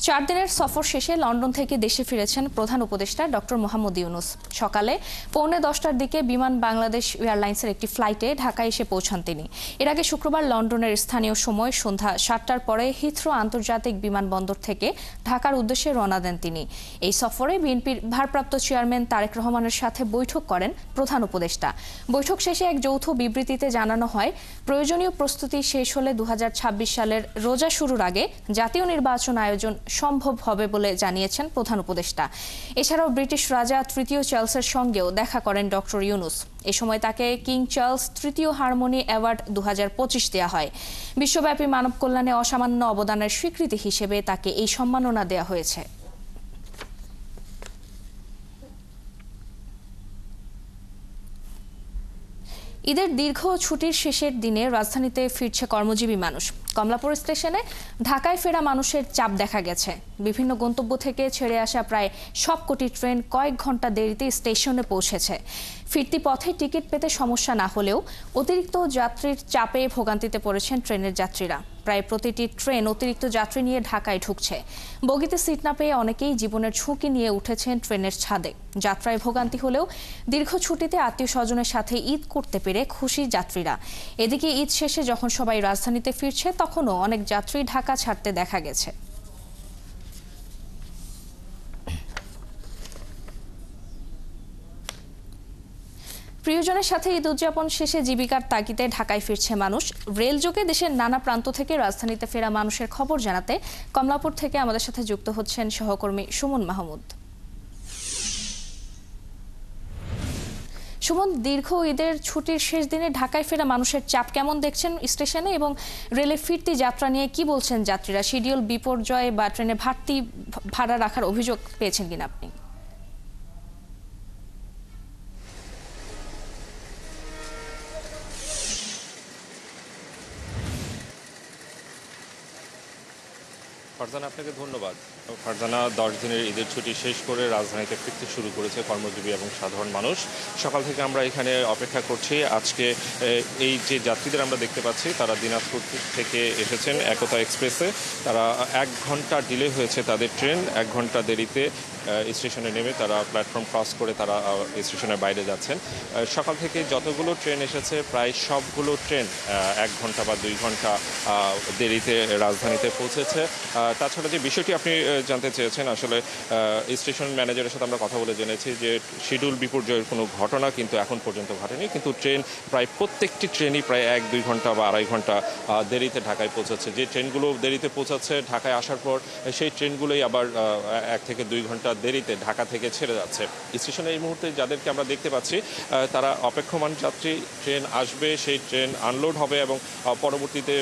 4 দিনের সফর শেষে লন্ডন থেকে দেশে ফিরেছেন প্রধান উপদেষ্টা ডক্টর মোহাম্মদ ইউনূস। সকালে 9:45টার দিকে বিমান বাংলাদেশ এয়ারলাইন্সের একটি ফ্লাইটে ঢাকায় এসে পৌঁছান তিনি। এর আগে শুক্রবার লন্ডনের স্থানীয় সময় সন্ধ্যা 7টার পরে হিথ্রো আন্তর্জাতিক বিমানবন্দর থেকে ঢাকার উদ্দেশ্যে রওনা দেন তিনি। এই সফরে বিএনপির ভারপ্রাপ্ত চেয়ারম্যান তারেক রহমানের সাথে বৈঠক করেন প্রধান উপদেষ্টা। বৈঠক শেষে এক যৌথ বিবৃতিতে জানানো হয়, প্রয়োজনীয় প্রস্তুতি শেষ হলে 2026 সালের রোজা শুরুর আগে জাতীয় নির্বাচন আয়োজন সম্ভব হবে বলে জানিয়েছেন প্রধান উপদেষ্টা। এছাড়াও ব্রিটিশ রাজা তৃতীয় চার্লসের সঙ্গেও দেখা করেন ডক্টর ইউনূস। এ সময় তাকে কিং চার্লস তৃতীয় হারমোনি অ্যাওয়ার্ড 2025 দেওয়া হয়। বিশ্বব্যাপী মানব কল্যাণে অসামান্য অবদানের স্বীকৃতি হিসেবে তাকে এই সম্মাননা দেওয়া হয়েছে। ঈদের দীর্ঘ ছুটির শেষের দিনে রাজধানীতে ফিরছে কর্মজীবী মানুষ। কমলাপুর স্টেশনে ঢাকায় ফেরা মানুষের চাপ দেখা গেছে। বিভিন্ন গন্তব্য থেকে ছেড়ে আসা প্রায় সবকটি ট্রেন কয়েক ঘন্টা দেরিতে স্টেশনে পৌঁছেছে। ফিরতি পথে টিকিট পেতে সমস্যা না হলেও অতিরিক্ত যাত্রীর চাপে ভোগান্তিতে পড়েছেন ট্রেনের যাত্রীরা। প্রায় প্রতিটি ট্রেন অতিরিক্ত যাত্রী নিয়ে ঢাকায় ঢুকছে। বগিতে সিট না পেয়ে অনেকেই জীবনের ঝুঁকি নিয়ে উঠেছেন ট্রেনের ছাদে। যাত্রায় ভোগান্তি হলেও দীর্ঘ ছুটিতে আত্মীয় স্বজনের সাথে ঈদ করতে পেরে খুশি যাত্রীরা। এদিকে ঈদ শেষে যখন সবাই রাজধানীতে ফিরছে, তখনও অনেক যাত্রী ঢাকা ছাড়তে দেখা গেছে। প্রিয়জনের সাথে ঈদ উদযাপন শেষে জীবিকার তাগিদে ঢাকায় ফিরছে মানুষ। রেলযোগে দেশের নানা প্রান্ত থেকে রাজধানীতে ফেরা মানুষের খবর জানাতে কমলাপুর থেকে আমাদের সাথে যুক্ত হচ্ছেন সহকর্মী সুমন মাহমুদ। সুমন, দীর্ঘ ঈদের ছুটির শেষ দিনে ঢাকায় ফেরা মানুষের চাপ কেমন দেখছেন স্টেশনে, এবং রেলে ফিরতি যাত্রা নিয়ে কি বলছেন যাত্রীরা? শিডিউল বিপর্যয় বা ট্রেনে ভাড়া রাখার অভিযোগ পেয়েছেন কিনা আপনি? ফারজানা, আপনাকে ধন্যবাদ। ফারজানা, 10 দিনের ঈদের ছুটি শেষ করে রাজধানীতে ফিরতে শুরু করেছে কর্মজীবী এবং সাধারণ মানুষ। সকাল থেকে আমরা এখানে অপেক্ষা করছি। আজকে এই যে যাত্রীদের আমরা দেখতে পাচ্ছি, তারা দিনাজপুর থেকে এসেছেন একতা এক্সপ্রেসে। তারা 1 ঘন্টা ডিলে হয়েছে তাদের ট্রেন। 1 ঘন্টা দেরিতে স্টেশনে নেমে তারা প্ল্যাটফর্ম ক্রস করে তারা স্টেশনের বাইরে যাচ্ছেন। সকাল থেকে যতগুলো ট্রেন এসেছে, প্রায় সবগুলো ট্রেন 1 ঘন্টা বা 2 ঘন্টা দেরিতে রাজধানীতে পৌঁছেছে। তাছাড়া যে বিষয়টি আপনি জানতে চেয়েছেন, আসলে স্টেশন ম্যানেজারের সাথে আমরা কথা বলে জেনেছি যে শিডিউল বিপর্যয়ের কোনো ঘটনা কিন্তু এখন পর্যন্ত ঘটেনি, কিন্তু ট্রেন প্রায় প্রত্যেকটি ট্রেনই প্রায় 1-2 ঘন্টা বা 2.5 ঘন্টা দেরিতে ঢাকায় পৌঁছাচ্ছে। যে ট্রেনগুলো দেরিতে পৌঁছাচ্ছে, ঢাকায় আসার পর সেই ট্রেনগুলোই আবার 1 থেকে 2 ঘন্টা দেরিতে ঢাকা থেকে ছেড়ে যাচ্ছে। স্টেশনে এই মুহূর্তে যাদেরকে আমরা দেখতে পাচ্ছি, তারা অপেক্ষমান যাত্রী। ট্রেন আসবে, সেই ট্রেন আনলোড হবে এবং পরবর্তীতে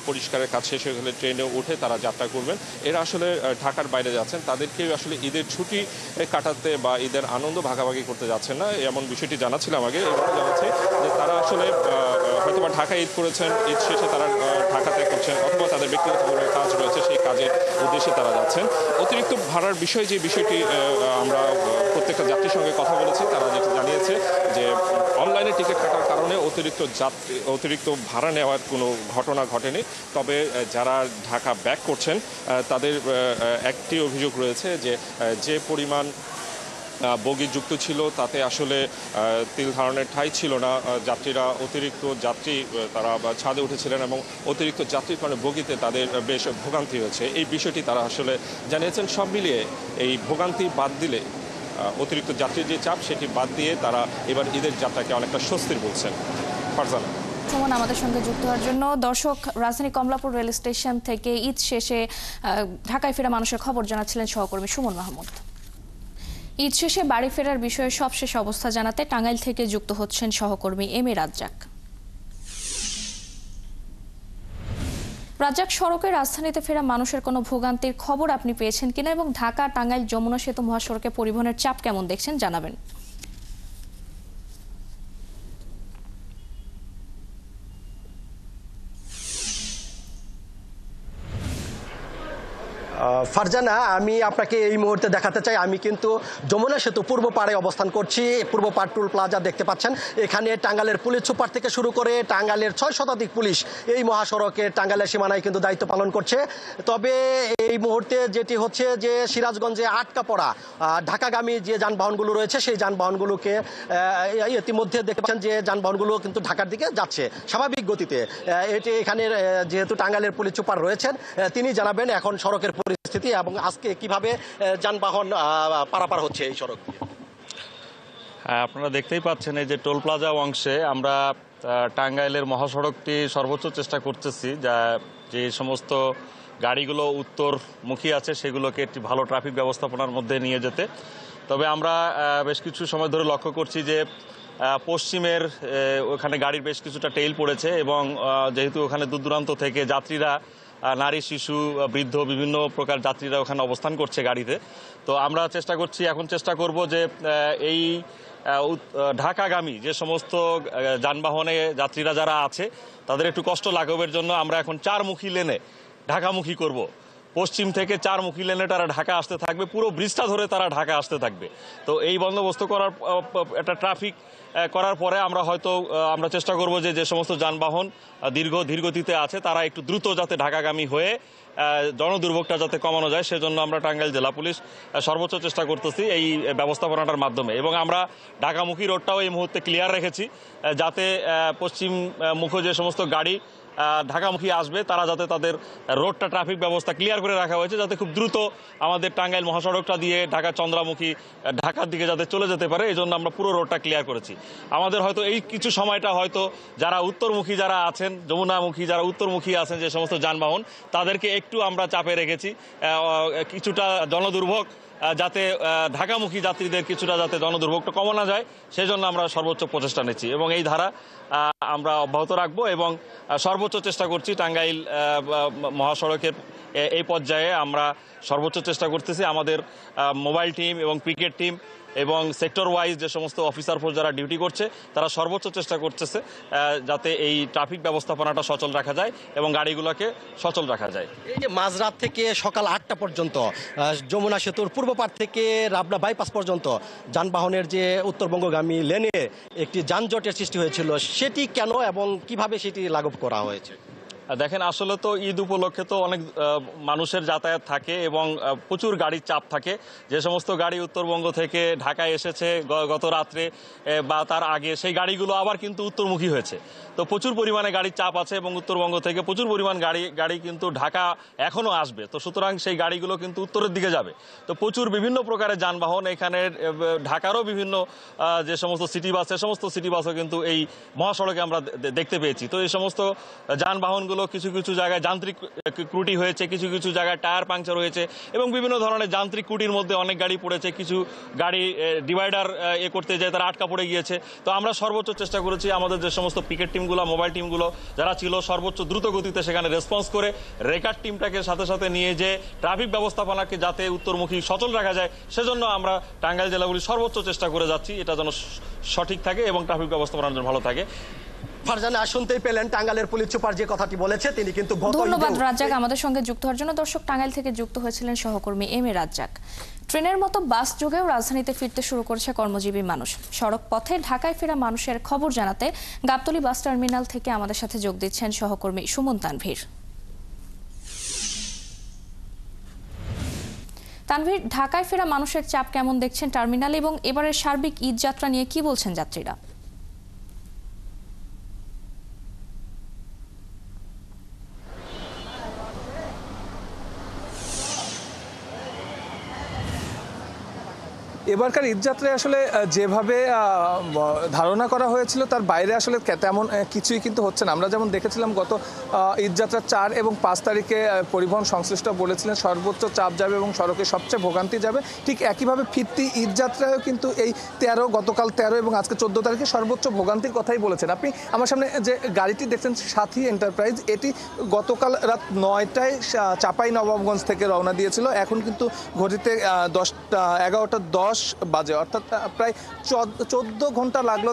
পরিষ্কারের কাজ শেষ হয়ে গেলে ট্রেনে উঠে তারা যাত্রা করবেন। এরা আসলে ঢাকার বাইরে যাচ্ছেন, তাদেরকেও আসলে ঈদের ছুটি কাটাতে বা ঈদের আনন্দ ভাগাভাগি করতে যাচ্ছেন না, এমন বিষয়টি জানাচ্ছিলাম আগে। এবার জানাচ্ছি যে তারা আসলে হয়তোবা ঢাকায় ঈদ করেছেন, ঈদ শেষে তারা ঢাকাতে করছেন, অথবা তাদের ব্যক্তিগত কোনো কাজ রয়েছে, সেই কাজের উদ্দেশ্যে তারা যাচ্ছেন। অতিরিক্ত ভাড়ার বিষয়, যে বিষয়টি আমরা প্রত্যেকটা যাত্রীর সঙ্গে কথা বলেছি, তারা যেটা জানিয়েছে যে অনলাইনে টিকিট কাটার কারণে অতিরিক্ত ভাড়া নেওয়ার কোনো ঘটনা ঘটেনি। তবে যারা ঢাকা ব্যাক করছেন, তাদের একটি অভিযোগ রয়েছে যে পরিমাণ বগি যুক্ত ছিল, তাতে আসলে তিল ধারণের ঠাঁই ছিল না। যাত্রীরা অতিরিক্ত যাত্রী তারা ছাদে উঠেছিলেন এবং অতিরিক্ত যাত্রীর কারণে বগিতে তাদের বেশ ভোগান্তি হয়েছে। এই বিষয়টি তারা আসলে জানিয়েছেন। সব মিলিয়ে এই ভোগান্তি বাদ দিলে, অতিরিক্ত যাত্রীর যে চাপ, সেটি বাদ দিয়ে তারা এবার ঈদের যাত্রাকে অনেকটা স্বস্তির বলছেন। ফারজানা, সুমন, আমাদের সঙ্গে যুক্ত হওয়ার জন্য। দর্শক, রাজধানী কমলাপুর রেল স্টেশন থেকে ঈদ শেষে ঢাকায় ফেরা মানুষের খবর জানাচ্ছিলেন সহকর্মী সুমন মাহমুদ। ঈদ শেষে বাড়ি ফেরার বিষয়ে সবশেষ অবস্থা জানাতে টাঙ্গাইল থেকে যুক্ত হচ্ছেন সহকর্মী এম.এ. রাজ্জাক। রাজ্জাক, সড়কে রাজধানীতে ফেরা মানুষের কোনো ভোগান্তির খবর আপনি পেয়েছেন কিনা, এবং ঢাকা টাঙ্গাইল যমুনা সেতু মহাসড়কে পরিবহনের চাপ কেমন দেখছেন, জানাবেন। ফারজানা, আমি আপনাকে এই মুহূর্তে দেখাতে চাই আমি কিন্তু যমুনা সেতু পূর্ব পাড়ে অবস্থান করছি। পূর্ব পাড় টুল প্লাজা দেখতে পাচ্ছেন। এখানে টাঙ্গাইলের পুলিশ সুপার থেকে শুরু করে টাঙ্গাইলের 6 শতাধিক পুলিশ এই মহাসড়কে টাঙ্গাইলের সীমানায় কিন্তু দায়িত্ব পালন করছে। তবে এই মুহূর্তে যেটি হচ্ছে যে সিরাজগঞ্জে আটকা পড়া ঢাকাগামী যে যানবাহনগুলো রয়েছে সেই যানবাহনগুলোকে ইতিমধ্যে দেখতে পাচ্ছেন যে যানবাহনগুলো কিন্তু ঢাকার দিকে যাচ্ছে স্বাভাবিক গতিতে। এটি এখানে যেহেতু টাঙ্গাইলের পুলিশ সুপার রয়েছেন তিনি জানাবেন এখন সড়কের পরিস্থিতি এবং আজকে কিভাবে যানবাহন পারাপার হচ্ছে এই সড়ক দিয়ে। হ্যাঁ, আপনারা দেখতেই পাচ্ছেন এই যে টোল প্লাজা অংশে আমরা টাঙ্গাইলের মহাসড়কটি সর্বোচ্চ চেষ্টা করতেছি যে সমস্ত গাড়িগুলো উত্তরমুখী আছে সেগুলোকে একটি ভালো ট্রাফিক ব্যবস্থাপনার মধ্যে নিয়ে যেতে। তবে আমরা বেশ কিছু সময় ধরে লক্ষ্য করছি যে পশ্চিমের ওখানে গাড়ির বেশ কিছুটা টেইল পড়েছে এবং যেহেতু ওখানে দূর দূরান্ত থেকে যাত্রীরা নারী শিশু বৃদ্ধ বিভিন্ন প্রকার যাত্রীরা ওখানে অবস্থান করছে গাড়িতে। তো আমরা এখন চেষ্টা করব যে এই ঢাকাগামী যে সমস্ত যানবাহনে যাত্রীরা যারা আছে তাদের একটু কষ্ট লাঘবের জন্য আমরা এখন 4মুখী লেনে ঢাকামুখী করব। পশ্চিম থেকে 4মুখী লেনে তারা ঢাকা আসতে থাকবে, পুরো ব্রিজটা ধরে তারা ঢাকা আসতে থাকবে। তো এই বন্দোবস্ত করার একটা ট্রাফিক করার পরে আমরা চেষ্টা করব যে সমস্ত যানবাহন ধীরগতিতে আছে তারা একটু দ্রুত যাতে ঢাকাগামী হয়ে জনদুর্ভোগটা যাতে কমানো যায় সেজন্য আমরা টাঙ্গাইল জেলা পুলিশ সর্বোচ্চ চেষ্টা করতেছি এই ব্যবস্থাপনাটার মাধ্যমে। এবং আমরা ঢাকামুখী রোডটাও এই মুহূর্তে ক্লিয়ার রেখেছি যাতে পশ্চিম মুখ যে সমস্ত গাড়ি ঢাকামুখী আসবে তারা যাতে তাদের রোডটা ট্রাফিক ব্যবস্থা ক্লিয়ার করে রাখা হয়েছে যাতে খুব দ্রুত আমাদের টাঙ্গাইল মহাসড়কটা দিয়ে ঢাকা চন্দ্রামুখী ঢাকার দিকে যাতে চলে যেতে পারে এই জন্য আমরা পুরো রোডটা ক্লিয়ার করেছি। আমাদের হয়তো এই কিছু সময়টা হয়তো যারা উত্তরমুখী যারা আছেন যমুনামুখী যারা উত্তরমুখী আছেন যে সমস্ত যানবাহন তাদেরকে একটু আমরা চাপে রেখেছি কিছুটা জনদুর্ভোগ যাতে ঢাকামুখী যাত্রীদের কিছুটা যাতে জনদুর্ভোগটা কমানো যায় সেজন্য আমরা সর্বোচ্চ প্রচেষ্টা নিচ্ছি এবং এই ধারা আমরা অব্যাহত রাখবো এবং সর্বোচ্চ চেষ্টা করছি টাঙ্গাইল মহাসড়কের এই পর্যায়ে আমরা সর্বোচ্চ চেষ্টা করতেছি। আমাদের মোবাইল টিম এবং পিকেট টিম এবং সেক্টর ওয়াইজ যে সমস্ত অফিসার ফোর্স যারা ডিউটি করছে তারা সর্বোচ্চ চেষ্টা করতেছে যাতে এই ট্রাফিক ব্যবস্থাপনাটা সচল রাখা যায় এবং গাড়িগুলোকে সচল রাখা যায়। এই যে মাঝরাত থেকে সকাল 8টা পর্যন্ত যমুনা সেতুর পূর্ব পাড় থেকে রাবনা বাইপাস পর্যন্ত যানবাহনের যে উত্তরবঙ্গগামী লেনে একটি যানজটের সৃষ্টি হয়েছিল সেটি কেন এবং কিভাবে সেটি লাঘব করা হয়েছে? দেখেন, আসলে তো ঈদ উপলক্ষে তো অনেক মানুষের যাতায়াত থাকে এবং প্রচুর গাড়ির চাপ থাকে। যে সমস্ত গাড়ি উত্তরবঙ্গ থেকে ঢাকায় এসেছে গত রাত্রে বা তার আগে সেই গাড়িগুলো আবার কিন্তু উত্তরমুখী হয়েছে। তো প্রচুর পরিমাণে গাড়ির চাপ আছে এবং উত্তরবঙ্গ থেকে প্রচুর পরিমাণ গাড়ি কিন্তু ঢাকা এখনও আসবে। তো সুতরাং সেই গাড়িগুলো কিন্তু উত্তরের দিকে যাবে। তো প্রচুর বিভিন্ন প্রকারের যানবাহন এখানে ঢাকারও বিভিন্ন যে সমস্ত সিটি বাস সে সমস্ত সিটি বাসও কিন্তু এই মহাসড়কে আমরা দেখতে পেয়েছি। তো এই সমস্ত যানবাহনগুলো কিছু কিছু জায়গায় যান্ত্রিক ত্রুটি হয়েছে, কিছু কিছু জায়গায় টায়ার পাংচার হয়েছে এবং বিভিন্ন ধরনের যান্ত্রিক ত্রুটির মধ্যে অনেক গাড়ি পড়েছে। কিছু গাড়ি ডিভাইডার করতে যায় তারা আটকা পড়ে গিয়েছে। তো আমরা সর্বোচ্চ চেষ্টা করেছি আমাদের যে সমস্ত পিকেট টিমগুলো মোবাইল টিমগুলো যারা ছিল সর্বোচ্চ দ্রুত গতিতে সেখানে রেসপন্স করে রেকার টিমটাকে সাথে সাথে নিয়ে যে ট্রাফিক ব্যবস্থাপনাকে যাতে উত্তরমুখী সচল রাখা যায় সেজন্য আমরা টাঙ্গাইল জেলা পুলিশ সর্বোচ্চ চেষ্টা করে যাচ্ছি এটা যেন সঠিক থাকে এবং ট্রাফিক ব্যবস্থাপনা যেন ভালো থাকে। ফারজানা, শুনতেই পেলেন টাঙ্গাইলের পুলিশ সুপার যে কথাটি বলেছে তিনি কিন্তু ধন্যবাদ রাজ্জাক আমাদের সঙ্গে যুক্ত হওয়ার জন্য। দর্শক, টাঙ্গাইল থেকে যুক্ত হয়েছিলেন সহকর্মী এম.এ. রাজ্জাক। ট্রেনের মতো বাস যোগেও রাজধানীতে ফিরতে শুরু করেছে কর্মজীবী মানুষ। সড়ক পথে ঢাকায় ফেরা মানুষের খবর জানাতে গাবতলী বাস টার্মিনাল থেকে আমাদের সাথে যোগ দিচ্ছেন সহকর্মী সুমন তানভীর। তানভীর, ঢাকায় ফেরা মানুষের চাপ কেমন দেখছেন টার্মিনালে এবং এবারের সার্বিক ঈদ যাত্রা নিয়ে কি বলছেন যাত্রীরা? এবারকার ঈদযাত্রায় আসলে যেভাবে ধারণা করা হয়েছিল তার বাইরে আসলে তেমন কিছুই কিন্তু হচ্ছে না। আমরা যেমন দেখেছিলাম গত ঈদযাত্রার 4 এবং 5 তারিখে পরিবহন সংশ্লিষ্ট বলেছিলেন সর্বোচ্চ চাপ যাবে এবং সড়কে সবচেয়ে ভোগান্তি যাবে। ঠিক একইভাবে ফিরতি ঈদযাত্রায়ও কিন্তু এই গতকাল 13 এবং আজকে 14 তারিখে সর্বোচ্চ ভোগান্তির কথাই বলেছেন। আপনি আমার সামনে যে গাড়িটি দেখছেন সাথী এন্টারপ্রাইজ, এটি গতকাল রাত 9টায় চাঁপাইনবাবগঞ্জ থেকে রওনা দিয়েছিল। এখন কিন্তু ঘড়িতে 11টা 10 বাজে, অর্থাৎ প্রায় 14 ঘন্টা লাগলো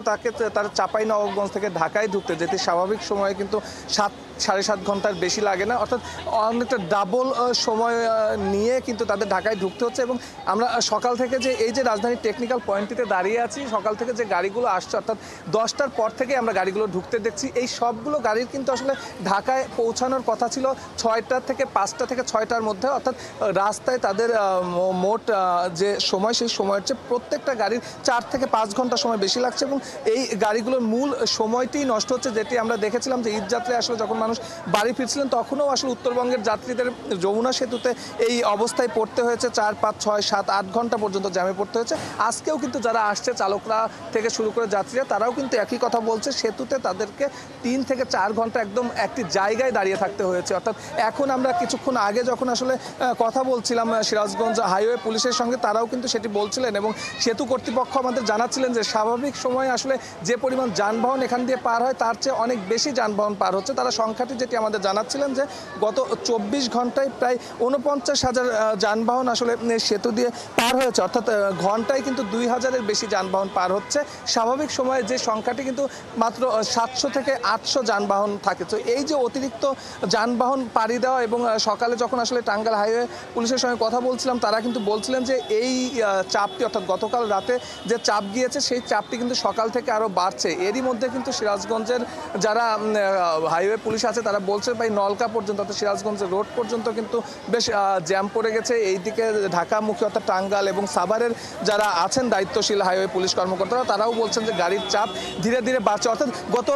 তার চাঁপাইনবাবগঞ্জ থেকে ঢাকায় ঢুকতে, যেটি স্বাভাবিক সময়ে কিন্তু 7-7.5 ঘন্টার বেশি লাগে না। অর্থাৎ অনেকটা ডাবল সময় নিয়ে নিয়ে কিন্তু তাদের ঢাকায় ঢুকতে হচ্ছে। এবং আমরা সকাল থেকে যে এই যে রাজধানীর টেকনিক্যাল পয়েন্টটিতে দাঁড়িয়ে আছি, সকাল থেকে যে গাড়িগুলো আসছে অর্থাৎ 10টার পর থেকে আমরা গাড়িগুলো ঢুকতে দেখছি। এই সবগুলো গাড়ির কিন্তু আসলে ঢাকায় পৌঁছানোর কথা ছিল 6টা থেকে 5টা থেকে 6টার মধ্যে, অর্থাৎ রাস্তায় তাদের মোট যে সময় সেই সময়ের চেয়ে প্রত্যেকটা গাড়ির 4 থেকে 5 ঘন্টা সময় বেশি লাগছে। এবং এই গাড়িগুলোর মূল সময়টি নষ্ট হচ্ছে, যেটি আমরা দেখেছিলাম যে ঈদযাত্রায় আসলে যখন মানুষ বাড়ি ফিরছিলেন তখনও আসলে উত্তরবঙ্গের যাত্রীদের যমুনা সেতুতে এই অবস্থায় পড়তে হয়েছে 4, 5, 6, 7, 8 ঘন্টা পর্যন্ত জ্যামে পড়তে হয়েছে। আজকেও কিন্তু যারা আসছে চালকরা থেকে শুরু করে যাত্রীরা, তারাও কিন্তু একই কথা বলছে, সেতুতে তাদেরকে 3 থেকে 4 ঘন্টা একদম একটি জায়গায় দাঁড়িয়ে থাকতে হয়েছে। অর্থাৎ এখন আমরা কিছুক্ষণ আগে যখন আসলে কথা বলছিলাম সিরাজগঞ্জ হাইওয়ে পুলিশের সঙ্গে, তারাও কিন্তু সেটি বলছিলেন এবং সেতু কর্তৃপক্ষ আমাদের জানাচ্ছিলেন যে স্বাভাবিক সময়ে আসলে যে পরিমাণ যানবাহন এখান দিয়ে পার হয় তার চেয়ে অনেক বেশি যানবাহন পার হচ্ছে। তারা সংখ্যাটি যেটি আমাদের জানাচ্ছিলেন যে গত 24 ঘন্টায় প্রায় 49,000 যানবাহন আসলে সেতু দিয়ে পার হয়েছে, অর্থাৎ ঘন্টায় কিন্তু 2000-এর বেশি যানবাহন পার হচ্ছে। স্বাভাবিক সময়ে যে সংখ্যাটি কিন্তু মাত্র 700 থেকে 800 যানবাহন থাকে। তো এই যে অতিরিক্ত যানবাহন পাড়ি দেওয়া, এবং সকালে যখন আসলে টাঙ্গাইল হাইওয়ে পুলিশের সঙ্গে কথা বলছিলাম, তারা কিন্তু বলছিলেন যে এই চাপটি অর্থাৎ গতকাল রাতে যে চাপ গিয়েছে সেই চাপটি কিন্তু সকাল থেকে আরও বাড়ছে। এরই মধ্যে কিন্তু সিরাজগঞ্জের যারা হাইওয়ে পুলিশ আছে তারা বলছে ভাই নলকা পর্যন্ত অর্থাৎ সিরাজগঞ্জের রোড পর্যন্ত কিন্তু বেশ জ্যাম পড়ে গেছে। এইদিকে ঢাকামুখী অর্থাৎ টাঙ্গাইল এবং সাভারের যারা আছেন দায়িত্বশীল হাইওয়ে পুলিশ কর্মকর্তারা, তারাও বলছেন যে গাড়ির চাপ ধীরে ধীরে বাড়ছে। অর্থাৎ গত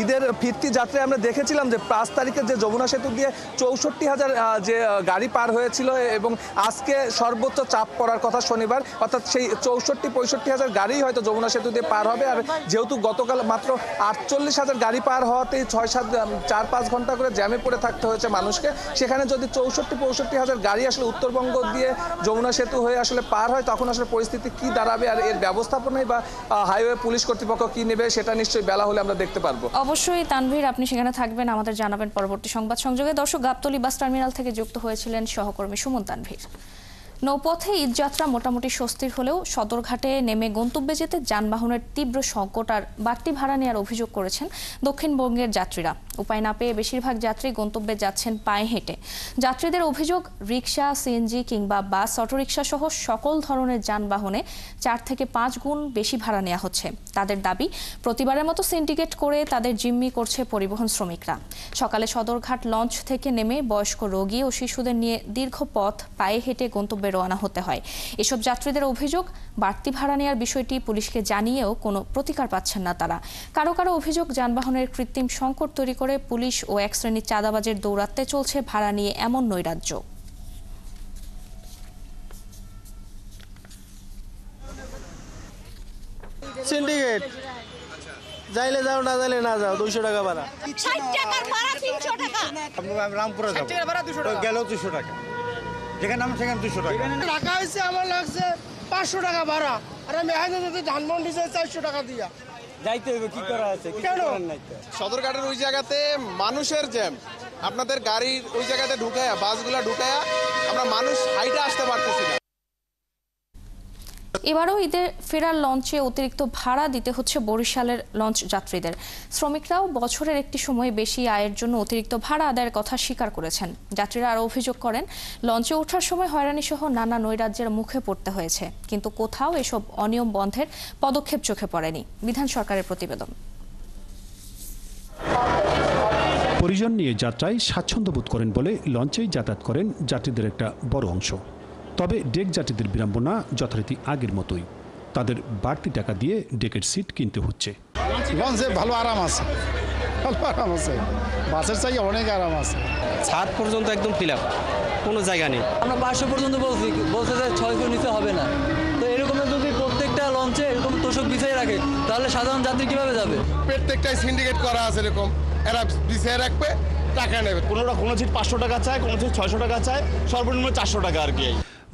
ঈদের ফিরতি যাত্রায় আমরা দেখেছিলাম যে 5 তারিখে যে যমুনা সেতু দিয়ে 64,000 যে গাড়ি পার হয়েছিল, এবং আজকে সর্বোচ্চ চাপ পড়ার কথা শনিবার, অর্থাৎ সেই 64-65,000 গাড়ি হয়তো যমুনা সেতু দিয়ে পার হবে। আর যেহেতু গতকাল মাত্র 48,000 গাড়ি পার হওয়াতেই 4-5 ঘন্টা করে জ্যামে পড়ে থাকতে হয়েছে মানুষকে, সেখানে যদি 64-65,000 গাড়ি আসলে উত্তরবঙ্গ দিয়ে যমুনা সেতু হয়ে আসলে পার হয়, তখন আসলে পরিস্থিতি কি দাঁড়াবে আর এর ব্যবস্থাপনায় বা হাইওয়ে পুলিশ কর্তৃপক্ষ কি নেবে সেটা নিশ্চয়ই বেলা হলে আমরা দেখতে পারবো। অবশ্যই তানভীর, আপনি সেখানে থাকবেন, আমাদের জানাবেন পরবর্তী সংবাদ সংযোগে। দর্শক, গাবতলী বাস টার্মিনাল থেকে যুক্ত হয়েছিলেন সহকর্মী সুমন তানভীর। নৌপথে ঈদযাত্রা মোটামুটি স্বস্তির হলেও সদরঘাটে নেমে গন্তব্যে যেতে যানবাহনের তীব্র সংকট আর বাড়তি ভাড়া নেওয়ার অভিযোগ করেছেন দক্ষিণবঙ্গের যাত্রীরা। উপায় না পেয়ে বেশিরভাগ যাত্রী গন্তব্যে যাচ্ছেন পায়ে হেঁটে। যাত্রীদের অভিযোগ, রিকশা, সিএনজি কিংবা বাস, অটোরিকশা সহ সকল ধরনের যানবাহনে 4 থেকে 5 গুণ বেশি ভাড়া নেওয়া হচ্ছে। তাদের দাবি, প্রতিবারের মতো সিন্ডিকেট করে তাদের জিম্মি করছে পরিবহন শ্রমিকরা। সকালে সদরঘাট লঞ্চ থেকে নেমে বয়স্ক রোগী ও শিশুদের নিয়ে দীর্ঘ পথ পায়ে হেঁটে গন্তব্যে রওনা হতে হয়। এসব যাত্রীদের অভিযোগ, বাড়তি ভাড়া নেওয়ার বিষয়টি পুলিশকে জানিয়েও কোনো প্রতিকার পাচ্ছেন না তারা। কারো কারো অভিযোগ, যানবাহনের কৃত্রিম সংকট তৈরি করে পুলিশ ও এক শ্রেণীর চাঁদাবাজের দৌরাত্ম্যে চলছে ভাড়া নিয়ে এমন নৈরাজ্য। সিন্ডিকেট যাইলে যাও, না যাইলে না যাও, 200 টাকা ভাড়া। 60 টাকার ভাড়া 300 টাকা। আমি রামপুরে যাব, গেলেও 200 টাকা, যেখানে আমি সেখানে 200 টাকা। ঢাকা হয়েছে আমার লাগছে 500 টাকা ভাড়া, আর আমি এখানে যদি ধানমন্ডি দিছে 400 টাকা দিয়া যাইতে হবে, কি করা আছে? কিছু করার নাই তো। সদরঘাটের ওই জায়গাতে মানুষের জ্যাম, আপনাদের গাড়ির ওই জায়গাতে ঢুকায়া, বাসগুলা ঢুকায়া আমরা মানুষ হাইটে আসতে পারতেছি না। এবারও ঈদের ফেরার লঞ্চে অতিরিক্ত ভাড়া দিতে হচ্ছে বরিশালের লঞ্চ যাত্রীদের। শ্রমিকরাও বছরের একটি সময় বেশি আয়ের জন্য অতিরিক্ত ভাড়া আদায়ের কথা স্বীকার করেছেন। যাত্রীরা আরও অভিযোগ করেন, লঞ্চে ওঠার সময় হয়রানি সহ নানা নৈরাজ্যের মুখে পড়তে হয়েছে, কিন্তু কোথাও এসব অনিয়ম বন্ধের পদক্ষেপ চোখে পড়েনি। বিধান সরকারের প্রতিবেদন। পরিজন নিয়ে যাত্রায় স্বাচ্ছন্দ্য বোধ করেন বলে লঞ্চেই যাতায়াত করেন যাত্রীদের একটা বড় অংশ। তবে ডেক যাত্রীদের বিড়ম্বনা যথারীতি আগের মতোই। তাদের বাড়তি টাকা দিয়ে ডেকের সিট কিনতে হচ্ছে। লঞ্চে ভালো আরাম আছে, বাসের চাই অনেক আরাম আছে। 7 পর্যন্ত একদম ফিল আপ, কোনো জায়গা নেই। আমরা 500 পর্যন্ত বলছে যে 600 নিতে হবে না। তো এরকম যদি প্রত্যেকটা লঞ্চে এরকম তোষক বিছিয়ে রাখে, তাহলে সাধারণ যাত্রী কিভাবে যাবে? প্রত্যেকটাই সিন্ডিকেট করা আছে, এরকম এরা বিছিয়ে রাখবে, টাকা নেবে। কোনো সিট 500 টাকা চায়, কোনো সিট 600 টাকা চায়, সর্বনিম্ন 400 টাকা আর কি।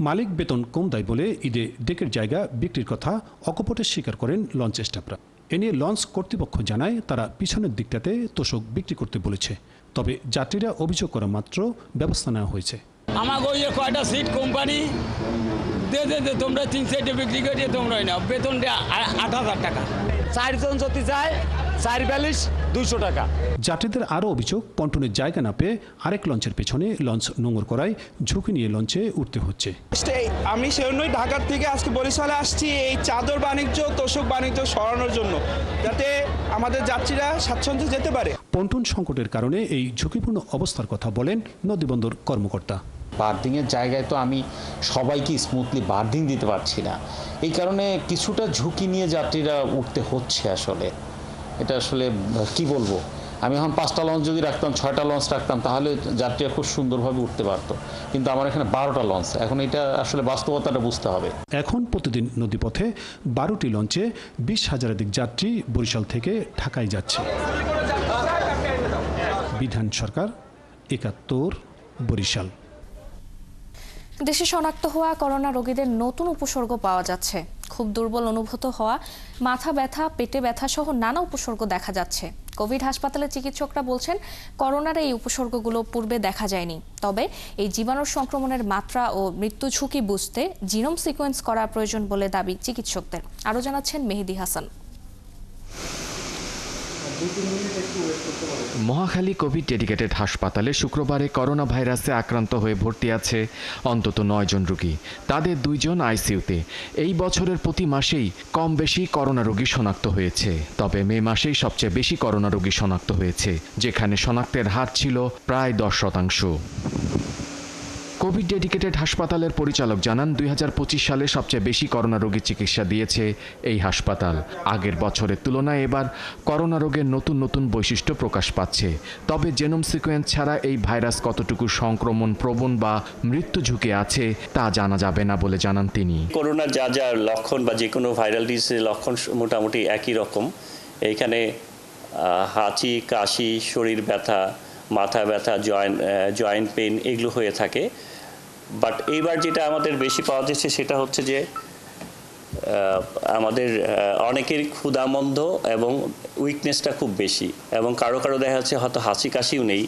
মালিক বেতন কম দেয় বলে ঈদে ডেকের জায়গা বিক্রির কথা অকপটে স্বীকার করেন লঞ্চ স্টাফরা। এ নিয়ে লঞ্চ কর্তৃপক্ষ জানায় তারা পিছনের দিকটাতে তোষক বিক্রি করতে বলেছে। তবে যাত্রীরা অভিযোগ করা মাত্র ব্যবস্থা নেওয়া হয়েছে। আমাকে ওই যে কয়টা সিট কোম্পানি দে তোমরা 3 সাইডে বিক্রি করিয়ে তোমরা না, বেতনটা 8,000 টাকা। 4 জন যদি যায় 4 42 200 টাকা। যাত্রীদের আরও অভিযোগ, পন্টনের জায়গা না পেয়ে আরেক লঞ্চের পেছনে লঞ্চ নোঙর করায় ঝুঁকি নিয়ে লঞ্চে উঠতে হচ্ছে। আমি সেজন্যই ঢাকার থেকে আজকে বরিশালে আসছি, এই চাদর বাণিজ্য, তোষক বাণিজ্য সরানোর জন্য, যাতে আমাদের যাত্রীরা স্বাচ্ছন্দ্যে যেতে পারে। পন্টন সংকটের কারণে এই ঝুঁকিপূর্ণ অবস্থার কথা বলেন নদীবন্দর কর্মকর্তা। বার্ডিংয়ের জায়গায় তো আমি সবাইকে স্মুথলি বার্ডিং দিতে পারছি না, এই কারণে কিছুটা ঝুঁকি নিয়ে যাত্রীরা উঠতে হচ্ছে। আসলে এটা আসলে কি বলবো, আমি এখন 5টা লঞ্চ যদি রাখতাম, 6টা লঞ্চ রাখতাম, তাহলে যাত্রীরা খুব সুন্দরভাবে উঠতে পারতো, কিন্তু আমার এখানে 12টা লঞ্চ। এখন এটা আসলে বাস্তবতাটা বুঝতে হবে। এখন প্রতিদিন নদীপথে 12টি লঞ্চে 20,000 যাত্রী বরিশাল থেকে ঢাকায় যাচ্ছে। বিধান সরকার, 71, বরিশাল। দেশে শনাক্ত হওয়া করোনা রোগীদের নতুন উপসর্গ পাওয়া যাচ্ছে। খুব দুর্বল অনুভূত হওয়া, মাথা ব্যথা, পেটে ব্যথা সহ নানা উপসর্গ দেখা যাচ্ছে। কোভিড হাসপাতালে চিকিৎসকরা বলছেন, করোনার এই উপসর্গগুলো পূর্বে দেখা যায়নি। তবে এই জীবাণু সংক্রমণের মাত্রা ও মৃত্যু ঝুঁকি বুঝতে জিনোম সিকোয়েন্স করা প্রয়োজন বলে দাবি চিকিৎসকদের। আরও জানাচ্ছেন মেহেদি হাসান। মহাখালী কোভিড ডেডিকেটেড হাসপাতালে শুক্রবারে করোনা ভাইরাসে আক্রান্ত হয়ে ভর্তি আছে অন্তত 9 জন রোগী। তাদের 2 জন আইসিইউতে। এই বছরের প্রতি মাসেই কম বেশি করোনা রোগী শনাক্ত হয়েছে। তবে মে মাসেই সবচেয়ে বেশি করোনা রোগী শনাক্ত হয়েছে, যেখানে শনাক্তের হার ছিল প্রায় 10%। কোভিড ডেডিকেটেড হাসপাতালের পরিচালক জানান, 2025 সালে সবচেয়ে বেশি করোনা রোগীর চিকিৎসা দিয়েছে এই হাসপাতাল। আগের বছরের তুলনায় এবার করোনা রোগের নতুন নতুন বৈশিষ্ট্য প্রকাশ পাচ্ছে। তবে জেনোম সিকোয়েন্স ছাড়া এই ভাইরাস কতটুকু সংক্রমণ প্রবণ বা মৃত্যু ঝুঁকি আছে তা জানা যাবে না বলে জানান তিনি। করোনার যা যা লক্ষণ বা যে কোনো ভাইরাল ডিজিজের লক্ষণ মোটামুটি একই রকম। এইখানে হাঁচি, কাশি, শরীর ব্যথা, মাথা ব্যথা, জয়েন্ট পেইন এগুলো হয়ে থাকে। বাট এইবার যেটা আমাদের বেশি পাওয়া যাচ্ছে সেটা হচ্ছে যে আমাদের অনেকের ক্ষুধামন্দ এবং উইকনেসটা খুব বেশি, এবং কারো কারো দেখা যাচ্ছে হয়তো হাঁচি কাশিও নেই।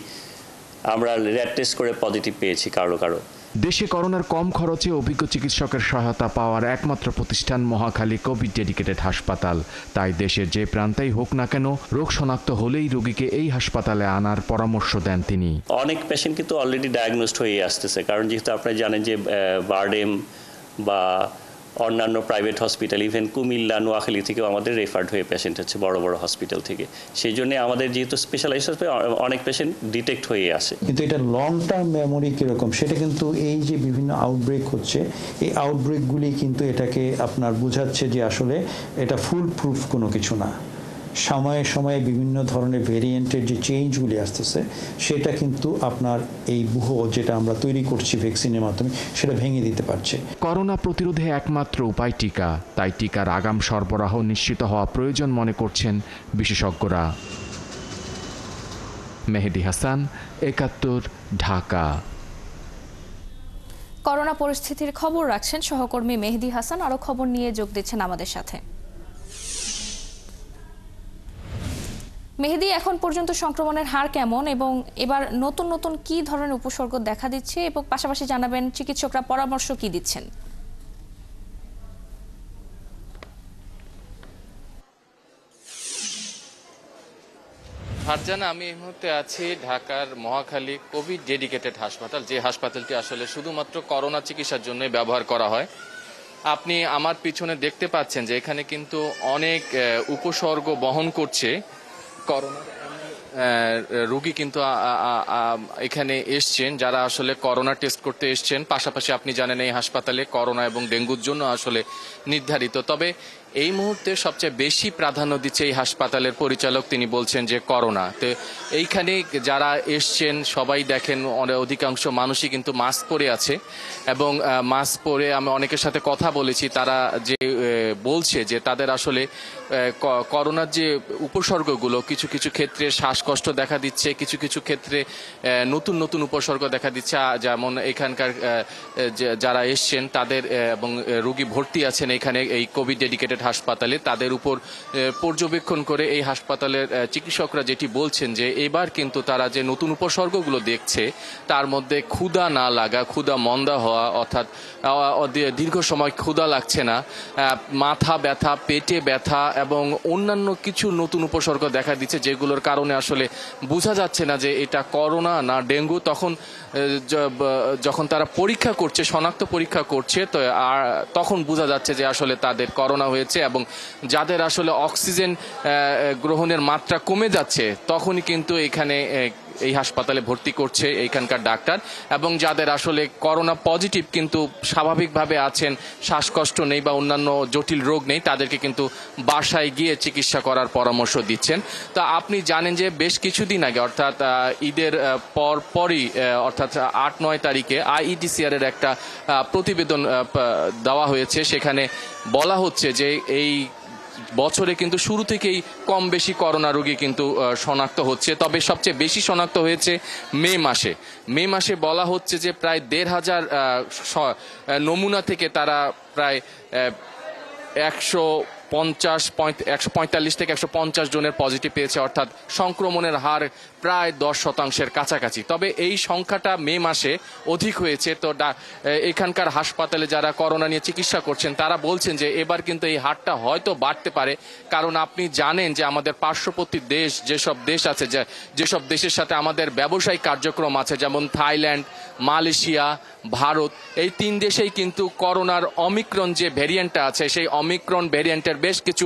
আমরা র্যাট টেস্ট করে পজিটিভ পেয়েছি কারো। দেশে করোনার কম খরচে অভিজ্ঞ চিকিৎসকের সহায়তা পাওয়ার একমাত্র প্রতিষ্ঠান মহাখালী কোভিড ডেডিকেটেড হাসপাতাল। তাই দেশের যে প্রান্তেই হোক না কেন, রোগ শনাক্ত হলেই রোগীকে এই হাসপাতালে আনার পরামর্শ দেন তিনি। অনেক পেশেন্ট কিন্তু অলরেডি ডায়াগনোসড হয়ে আসতেছে, কারণ যেহেতু আপনারা জানেন যে বারডেম বা অন্যান্য private hospital, even Comilla, Noakhali থেকেও আমাদের রেফার্ড হয়ে পেশেন্ট হচ্ছে বড় বড় হসপিটাল থেকে। সেই জন্য আমাদের যেহেতু স্পেশালাইজড হসপিটাল, অনেক পেশেন্ট ডিটেক্ট হয়ে আসে। কিন্তু এটা লং টার্ম মেমোরি কীরকম সেটা কিন্তু এই যে বিভিন্ন আউটব্রেক হচ্ছে, এই আউটব্রেকগুলি কিন্তু এটাকে আপনার বোঝাচ্ছে যে আসলে এটা ফুল প্রুফ কোনো কিছু না। সময়ে সময়ে বিভিন্ন ধরনের ভেরিয়েন্টের যে চেঞ্জগুলি আসতেছে, সেটা কিন্তু আপনার এই যেটা আমরা তৈরি করছি ভ্যাকসিনের মাধ্যমে, সেটা ভেঙে দিতে পারছে। করোনা প্রতিরোধে একমাত্র উপায় টিকা। তাই টিকার আগাম সরবরাহ নিশ্চিত হওয়া প্রয়োজন মনে করছেন বিশেষজ্ঞরা। মেহেদি হাসান, 71, ঢাকা। করোনা পরিস্থিতির খবর রাখছেন সহকর্মী মেহেদি হাসান। আরও খবর নিয়ে যোগ দিচ্ছেন আমাদের সাথে। মেহেদি, এখন পর্যন্ত সংক্রমণের হার কেমন এবং এবার নতুন নতুন কি ধরনের উপসর্গ দেখা দিচ্ছে, এবং পাশাপাশি জানাবেন চিকিৎসকরা পরামর্শ কি দিচ্ছেন? ফারজানা, আমি এই মুহূর্তে আছি ঢাকার মহাখালী কোভিড ডেডিকেটেড হাসপাতাল, যে হাসপাতালটি আসলে শুধুমাত্র করোনা চিকিৎসার জন্যই ব্যবহার করা হয়। আপনি আমার পিছনে দেখতে পাচ্ছেন যে এখানে কিন্তু অনেক উপসর্গ বহন করছে করোনার রোগী কিন্তু এখানে এসছেন, যারা আসলে করোনা টেস্ট করতে এসছেন। পাশাপাশি আপনি জানেন এই হাসপাতালে করোনা এবং ডেঙ্গুর জন্য আসলে নির্ধারিত। তবে এই মুহূর্তে সবচেয়ে বেশি প্রাধান্য দিচ্ছে এই হাসপাতালের পরিচালক, তিনি বলছেন যে করোনা। তো এইখানে যারা এসছেন সবাই দেখেন অধিকাংশ মানুষই কিন্তু মাস্ক পরে আছে, এবং মাস্ক পরে আমি অনেকের সাথে কথা বলেছি, তারা যে বলছে যে তাদের আসলে করোনার যে উপসর্গগুলো, কিছু কিছু ক্ষেত্রে শ্বাসকষ্ট দেখা দিচ্ছে, কিছু কিছু ক্ষেত্রে নতুন নতুন উপসর্গ দেখা দিচ্ছে। যেমন এখানকার যারা এসছেন তাদের এবং রোগী ভর্তি আছেন এখানে এই কোভিড ডেডিকেটেড হাসপাতালে, তাদের উপর পর্যবেক্ষণ করে এই হাসপাতালের চিকিৎসকরা যেটি বলছেন যে এবার কিন্তু তারা যে নতুন উপসর্গগুলো দেখছে তার মধ্যে ক্ষুধা না লাগা, ক্ষুধা মন্দা হওয়া, অর্থাৎ দীর্ঘ সময় ক্ষুধা লাগছে না, মাথা ব্যথা, পেটে ব্যথা এবং অন্যান্য কিছু নতুন উপসর্গ দেখা দিচ্ছে, যেগুলোর কারণে আসলে বোঝা যাচ্ছে না যে এটা করোনা না ডেঙ্গু। যখন তারা পরীক্ষা করছে, শনাক্ত পরীক্ষা করছে, তো তখন বোঝা যাচ্ছে যে আসলে তাদের করোনা হয়েছে। এবং যাদের আসলে অক্সিজেন গ্রহণের মাত্রা কমে যাচ্ছে, তখনই কিন্তু এখানে এই হাসপাতালে ভর্তি করছে এইখানকার ডাক্তার। এবং যাদের আসলে করোনা পজিটিভ কিন্তু স্বাভাবিকভাবে আছেন, শ্বাসকষ্ট নেই বা অন্যান্য জটিল রোগ নেই, তাদেরকে কিন্তু বাসায় গিয়ে চিকিৎসা করার পরামর্শ দিচ্ছেন। তা আপনি জানেন যে বেশ কিছুদিন আগে, অর্থাৎ ঈদের পরই অর্থাৎ 8-9 তারিখে IEDCR এর একটা প্রতিবেদন দেওয়া হয়েছে। সেখানে বলা হচ্ছে যে এই বছরে কিন্তু শুরু থেকেই কম বেশি করোনা রোগী কিন্তু শনাক্ত হচ্ছে। তবে সবচেয়ে বেশি শনাক্ত হয়েছে মে মাসে বলা হচ্ছে যে প্রায় 1,500 নমুনা থেকে তারা প্রায় 145 থেকে 150 জনের পজিটিভ পেয়েছে, অর্থাৎ সংক্রমণের হার প্রায় 10% কাছাকাছি। তবে এই সংখ্যাটা মে মাসে অধিক হয়েছে। তো এখানকার হাসপাতালে যারা করোনা নিয়ে চিকিৎসা করছেন তারা বলছেন যে এবার কিন্তু এই হারটা হয়তো বাড়তে পারে। কারণ আপনি জানেন যে আমাদের পার্শ্ববর্তী দেশ, যেসব দেশ আছে, যেসব দেশের সাথে আমাদের ব্যবসায়িক কার্যক্রম আছে, যেমন থাইল্যান্ড, মালয়েশিয়া, ভারত, এই 3 দেশেই কিন্তু করোনার অমিক্রন যে ভ্যারিয়েন্টটা আছে, সেই অমিক্রন ভ্যারিয়েন্টের বেশ কিছু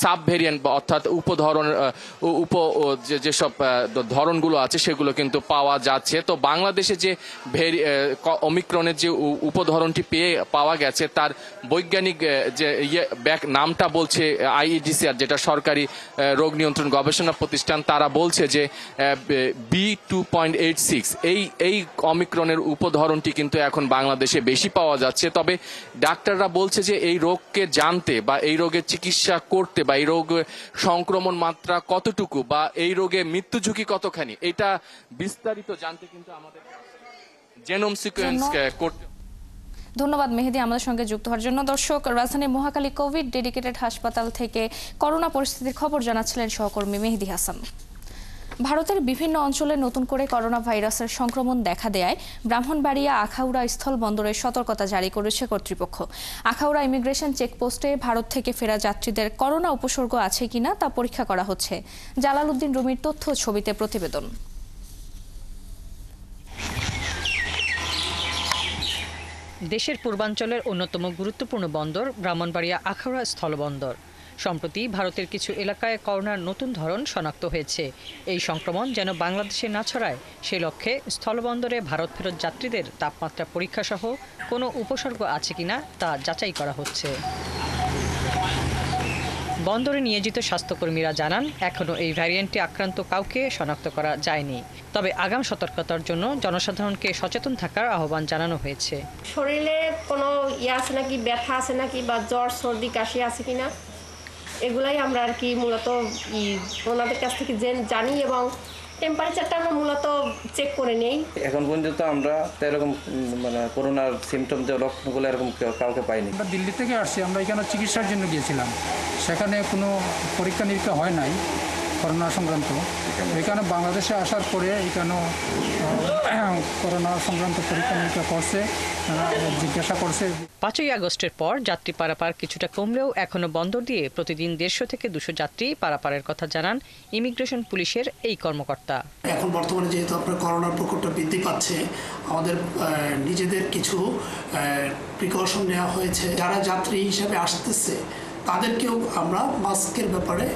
সাব ভ্যারিয়েন্ট অর্থাৎ যেসব ধরনগুলো আছে সেগুলো কিন্তু পাওয়া যাচ্ছে। তো বাংলাদেশে যে অমিক্রনের যে উপধরনটি পাওয়া গেছে, তার বৈজ্ঞানিক যে নামটা বলছে IEDCR, যেটা সরকারি রোগ নিয়ন্ত্রণ গবেষণা প্রতিষ্ঠান, তারা বলছে যে B2.86 এই অমিক্রনের উপধরনটি কিন্তু এখন বাংলাদেশে বেশি পাওয়া যাচ্ছে। তবে ডাক্তাররা বলছে যে এই রোগকে জানতে বা এই রোগের চিকিৎসা করতে বা এই রোগ সংক্রমণ মাত্রা কতটুকু বা এই রোগে মৃত্যু ঝুঁকি কতখানি, এটা বিস্তারিত জানতে কিন্তু আমাদের জেনোম সিকোয়েন্স করতে। ধন্যবাদ মেহেদী আমাদের সঙ্গে যুক্ত হওয়ার জন্য। দর্শক, রাজধানীর মহাখালী কোভিড ডেডিকেটেড হাসপাতাল থেকে করোনা পরিস্থিতির খবর জানাচ্ছিলেন সহকর্মী মেহেদী হাসান। ভারতের বিভিন্ন অঞ্চলে নতুন করে করোনা ভাইরাসের সংক্রমণ দেখা দেয় ব্রাহ্মণবাড়িয়া আখাউড়া স্থল বন্দরের সতর্কতা জারি করেছে কর্তৃপক্ষ। আখাউড়া ইমিগ্রেশন চেকপোস্টে ভারত থেকে ফেরা যাত্রীদের করোনা উপসর্গ আছে কিনা তা পরীক্ষা করা হচ্ছে। জালালউদ্দিন রুমির তথ্য ছবিতে প্রতিবেদন। দেশের পূর্বাঞ্চলের অন্যতম গুরুত্বপূর্ণ বন্দর ব্রাহ্মণবাড়িয়া আখাউড়া স্থলবন্দর। সম্প্রতি ভারতের কিছু এলাকায় করোনার নতুন ধরন শনাক্ত হয়েছে। এই সংক্রমণ যেন বাংলাদেশে না ছড়ায় সে লক্ষ্যে স্থলবন্দরে ভারত ফেরত যাত্রীদের তাপমাত্রা পরীক্ষা সহ কোনো উপসর্গ আছে কিনা তা যাচাই করা হচ্ছে। বন্দরে নিয়োজিত স্বাস্থ্যকর্মীরা জানান, এখনও এই ভ্যারিয়েন্টে আক্রান্ত কাউকে শনাক্ত করা যায়নি। তবে আগাম সতর্কতার জন্য জনসাধারণকে সচেতন থাকার আহ্বান জানানো হয়েছে। শরীরে কোনো আছে নাকি, ব্যথা আছে নাকি, বা জ্বর সর্দি কাশি আছে কিনা, এগুলাই আমরা আর কি মূলত ওনাদের কাছ থেকে জানি এবং টেম্পারেচারটা আমরা মূলত চেক করে নেই। এখন পর্যন্ত আমরা এরকম করোনার সিমটম যে লক্ষণগুলো এরকম কাউকে পাইনি। আমরা দিল্লি থেকে আসছি, আমরা এখানে চিকিৎসার জন্য গিয়েছিলাম, সেখানে কোনো পরীক্ষা নিরীক্ষা হয় নাই করোনা সংক্রান্ত। এখানে বাংলাদেশে আসার পরে এখানেও করোনা সংক্রান্ত পরীক্ষা নিরীক্ষা করছে, জিজ্ঞাসা করছে। 5ই আগস্টের পর যাত্রী পারাপার কিছুটা কমলেও এখনো বন্দর দিয়ে প্রতিদিন 150 থেকে 200 যাত্রী পারাপারের কথা জানান ইমিগ্রেশন পুলিশের এই কর্মকর্তা। এখন বর্তমানে যেহেতু আপনার করোনার প্রকোপটা বৃদ্ধি পাচ্ছে, আমাদের নিজেদের কিছু প্রিকশন নেওয়া হয়েছে। যারা যাত্রী হিসেবে আসতেছে তাদেরকেও আমরা মাস্কের ব্যাপারে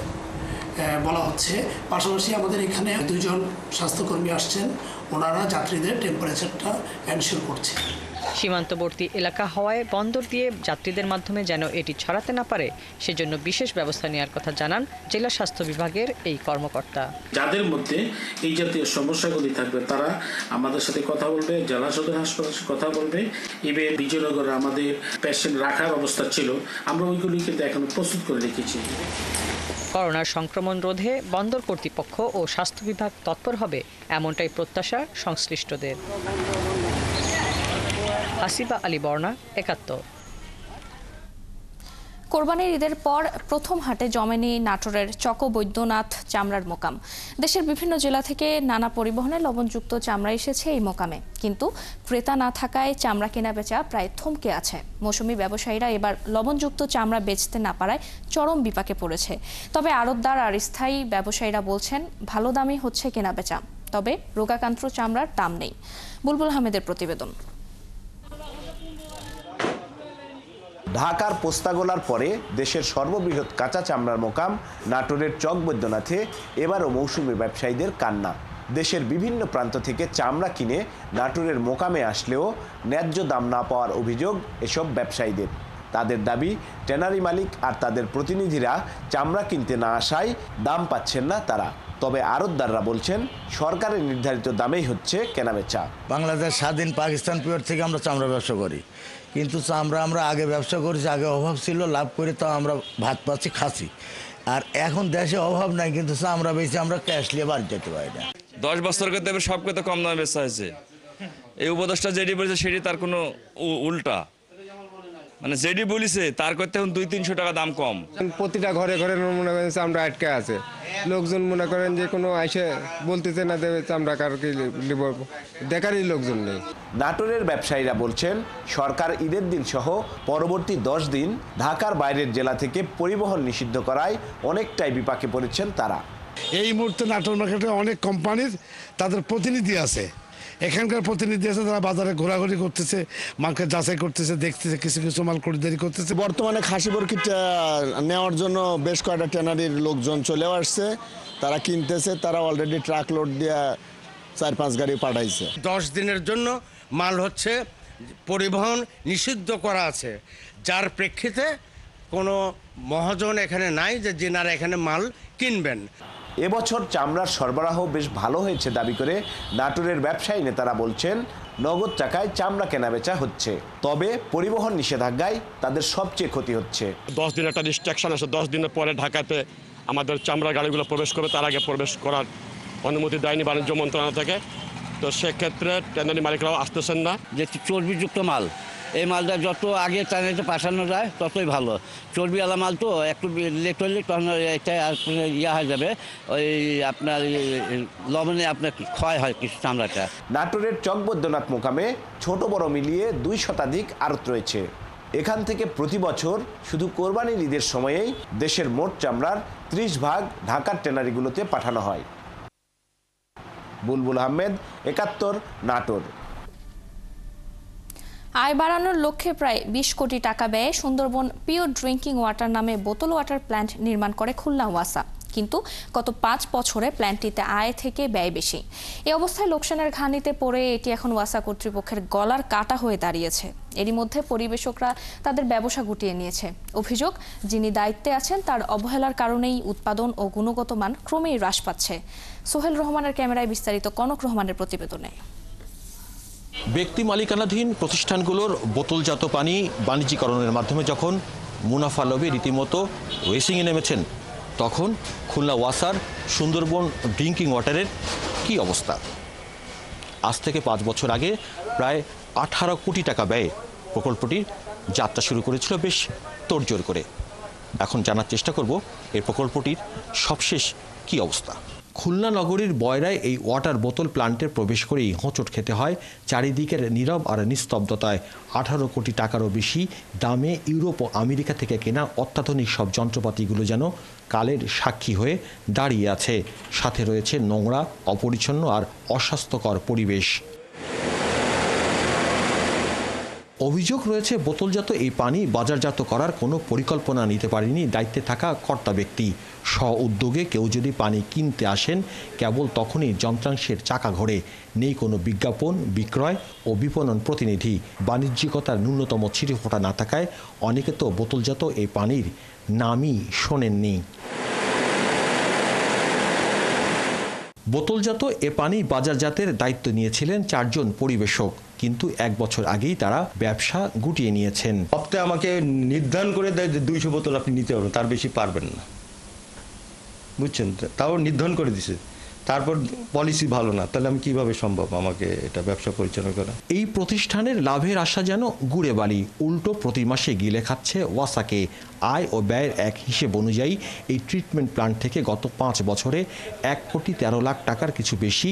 বলা হচ্ছে। পাশাপাশি আমাদের এখানে 2 জন স্বাস্থ্যকর্মী আসছেন, ওনারা যাত্রীদের টেম্পারেচারটা এনশিওর করছে। সীমান্তবর্তী এলাকা হওয়ায় বন্দর দিয়ে যাত্রীদের মাধ্যমে যেন এটি ছড়াতে না পারে সেজন্য বিশেষ ব্যবস্থা নেওয়ার কথা জানান জেলা স্বাস্থ্য বিভাগের এই কর্মকর্তা। যাদের মধ্যে এই জাতীয় সমস্যাগুলি থাকবে তারা আমাদের সাথে কথা বলবে, জেলা সদর হাসপাতালের সাথে কথা বলবে। ইভেন বিজয়নগরে আমাদের পেশেন্ট রাখার অবস্থা ছিল, আমরা ওইগুলি কিন্তু এখন প্রস্তুত করে রেখেছি। করোনার সংক্রমণ রোধে বন্দর কর্তৃপক্ষ ও স্বাস্থ্য বিভাগ তৎপর হবে এমনটাই প্রত্যাশা সংশ্লিষ্টদের। হাসিবা আলী বর্ণা, 71। কোরবানির ঈদের পর প্রথম হাটে জমেনি নাটোরের চকবৈদ্যনাথ চামড়ার মোকাম। দেশের বিভিন্ন জেলা থেকে নানা পরিবহনে লবণযুক্ত চামড়া এসেছে এই মোকামে, কিন্তু ক্রেতা না থাকায় চামড়া কেনাবেচা প্রায় থমকে আছে। মৌসুমী ব্যবসায়ীরা এবার লবণযুক্ত চামড়া বেচতে না পারায় চরম বিপাকে পড়েছে। তবে আড়তদার আর স্থায়ী ব্যবসায়ীরা বলছেন ভালো দামই হচ্ছে কেনাবেচা, তবে রোগাক্রান্ত চামড়ার দাম নেই। বুলবুল আহমেদের প্রতিবেদন। ঢাকার পোস্তাগোলার পরে দেশের সর্ববৃহৎ কাঁচা চামড়ার মোকাম নাটোরের চকবৈদ্যনাথে এবারও মৌসুমী ব্যবসায়ীদের কান্না। দেশের বিভিন্ন প্রান্ত থেকে চামড়া কিনে নাটোরের মোকামে আসলেও ন্যায্য দাম না পাওয়ার অভিযোগ এসব ব্যবসায়ীদের। তাদের দাবি, ট্যানারি মালিক আর তাদের প্রতিনিধিরা চামড়া কিনতে না আসায় দাম পাচ্ছেন না তারা। তবে আড়তদাররা বলছেন সরকারের নির্ধারিত দামেই হচ্ছে কেনাবেচা। বাংলাদেশ স্বাধীন পাকিস্তান পিওর থেকে আমরা চামড়া ব্যবসা করি, কিন্তু আমরা আগে ব্যবসা করেছি, আগে অভাব ছিল, লাভ করে তাও আমরা ভাত পাচ্ছি, খাচ্ছি। আর এখন দেশে অভাব নাই, কিন্তু চামড়া বেশি আমরা ক্যাশ নিয়ে বাড়ি যেতে পারি না। 10 বছর করতে সব কত কম দামে বেচা হয়েছে। এই উপদেশটা যেটি বলেছে সেটি তার কোনো উল্টা, মানে যেটি বলিছে তার করতে এখন 200-300 টাকা দাম কম। প্রতিটা ঘরে ঘরে মনে করেন চামড়া আটকে আছে। লোকজন মনে করেন যে কোনো আইসে বলতেছে না দেবে চামড়া কারকে দেখারই লোকজন নেই। নাটোরের ব্যবসায়ীরা বলছেন সরকার ঈদের দিন সহ পরবর্তী 10 দিন ঢাকার বাইরের জেলা থেকে পরিবহন নিষিদ্ধ করায় অনেকটাই বিপাকে পড়েছেন তারা। এই মুহূর্তে নাটোর মার্কেটে অনেক কোম্পানির তাদের প্রতিনিধি আছে, এখানকার প্রতিনিধি আছে, তারা বাজারে ঘোরাঘুরি করতেছে, মার্কেট যাচাই করতেছে, দেখতেছে, কিছু কিছু মাল খরিদারি করতেছে। বর্তমানে খাসি বরকি নেওয়ার জন্য বেশ কয়েকটা ট্যানারির লোকজন চলেও আসছে, তারা কিনতেছে, তারা অলরেডি ট্রাক লোড দিয়ে 4-5 গাড়ি পাঠাইছে। 10 দিনের জন্য মাল হচ্ছে পরিবহন নিষিদ্ধ করা আছে, যার প্রেক্ষিতে কোনো মহাজন এখানে নাই যে যিনারা এখানে মাল কিনবেন। এবছর চামড়ার সরবরাহ বেশ ভালো হয়েছে দাবি করে নাটোরের ব্যবসায়ী নেতারা বলছেন নগদ টাকায় চামড়া কেনাবেচা হচ্ছে, তবে পরিবহন নিষেধাজ্ঞায় তাদের সবচেয়ে ক্ষতি হচ্ছে। 10 দিন একটা রিস্ট্রিকশন আছে, 10 দিনের পরে ঢাকাতে আমাদের চামড়া গাড়িগুলো প্রবেশ করবে, তার আগে প্রবেশ করার অনুমতি দেয়নি বাণিজ্য মন্ত্রণালয় থেকে। তো সেক্ষেত্রে ট্যানারি মালিকরাও আসতেছেন না। যে চর্বিযুক্ত মাল, এই মালটা যত আগে ট্যানারিতে পাঠানো যায় ততই ভালো। চর্বিওয়ালা মাল তো একটু লেট হলে তখন এটা ইয়া হয়ে যাবে, ওই আপনার লবণে আপনার ক্ষয় হয় কিছু চামড়াটা। নাটোরের চকবৈদ্যনাথ মোকামে ছোট বড় মিলিয়ে 2 শতাধিক আড়ত রয়েছে। এখান থেকে প্রতি বছর শুধু কোরবানির ঈদের সময়েই দেশের মোট চামড়ার 30 ভাগ ঢাকার ট্যানারিগুলোতে পাঠানো হয়। বুলবুল আহমেদ, 71, নাটোর। আয় বাড়ানোর লক্ষ্যে প্রায় 20 কোটি টাকা ব্যয়ে সুন্দরবন পিওর ড্রিঙ্কিং ওয়াটার নামে বোতল ওয়াটার প্ল্যান্ট নির্মাণ করে খুলনা ওয়াসা, কিন্তু গত 5 বছরে প্ল্যান্টটিতে আয় থেকে ব্যয় বেশি। এই অবস্থায় লোকসানের ঘানিতে পড়ে এটি এখন ওয়াসা কর্তৃপক্ষের গলার কাটা হয়ে দাঁড়িয়েছে। এরই মধ্যে পরিবেশকরা তাদের ব্যবসা গুটিয়ে নিয়েছে। অভিযোগ, যিনি দায়িত্বে আছেন তার অবহেলার কারণেই উৎপাদন ও গুণগত মান ক্রমেই হ্রাস পাচ্ছে। সোহেল রহমানের ক্যামেরায় বিস্তারিত কনক রহমানের প্রতিবেদনে। ব্যক্তি মালিকানাধীন প্রতিষ্ঠানগুলোর বোতলজাত পানি বাণিজ্যিকরণের মাধ্যমে যখন মুনাফা লোভে রীতিমতো রেসিংয়ে নেমেছেন, তখন খুলনা ওয়াসার সুন্দরবন ড্রিঙ্কিং ওয়াটারের কী অবস্থা? আজ থেকে 5 বছর আগে প্রায় 18 কোটি টাকা ব্যয়ে প্রকল্পটির যাত্রা শুরু করেছিল বেশ তোড়জোড় করে। এখন জানার চেষ্টা করব এই প্রকল্পটির সবশেষ কী অবস্থা। খুলনা নগরীর বয়রায় এই ওয়াটার বোতল প্ল্যান্টের প্রবেশ করেই হোঁচট খেতে হয় চারিদিকের নীরব আর নিস্তব্ধতায়। 18 কোটি টাকারও বেশি দামে ইউরোপ ও আমেরিকা থেকে কেনা অত্যাধুনিক সব যন্ত্রপাতিগুলো যেন কালের সাক্ষী হয়ে দাঁড়িয়ে আছে। সাথে রয়েছে নোংরা, অপরিচ্ছন্ন আর অস্বাস্থ্যকর পরিবেশ। অভিযোগ রয়েছে বোতলজাত এই পানি বাজারজাত করার কোনো পরিকল্পনা নিতে পারেনি দায়িত্বে থাকা কর্তা ব্যক্তি। স্ব উদ্যোগে কেউ যদি পানি কিনতে আসেন, কেবল তখনই যন্ত্রাংশের চাকা ঘোরে। নেই কোনো বিজ্ঞাপন, বিক্রয় ও বিপণন প্রতিনিধি। বাণিজ্যিকতার ন্যূনতম ছিটেফোঁটা না থাকায় অনেকে তো বোতলজাত এই পানির নামই শোনেননি। বোতলজাত এ পানি বাজারজাতের দায়িত্ব নিয়েছিলেন 4 জন পরিবেশক, কিন্তু 1 বছর আগেই তারা ব্যবসা গুটিয়ে নিয়েছেন। সপ্তাহে আমাকে নির্ধারণ করে দেয় যে 200 বোতল আপনি নিতে পারবেন, তার বেশি পারবেন না, বুঝছেন? তাও নির্ধারণ করে দিছে তারপর পলিসি ভালো না, তাহলে আমি কিভাবে সম্ভব আমাকে এটা ব্যবসা পরিচালনা করা। এই প্রতিষ্ঠানের লাভের আশা যেন গুড়ে বালি, উল্টো প্রতি মাসে গিলে খাচ্ছে ওয়াসাকে। আয় ও ব্যয়ের এক হিসেব অনুযায়ী এই ট্রিটমেন্ট প্ল্যান্ট থেকে গত 5 বছরে 1,13,00,000 টাকার কিছু বেশি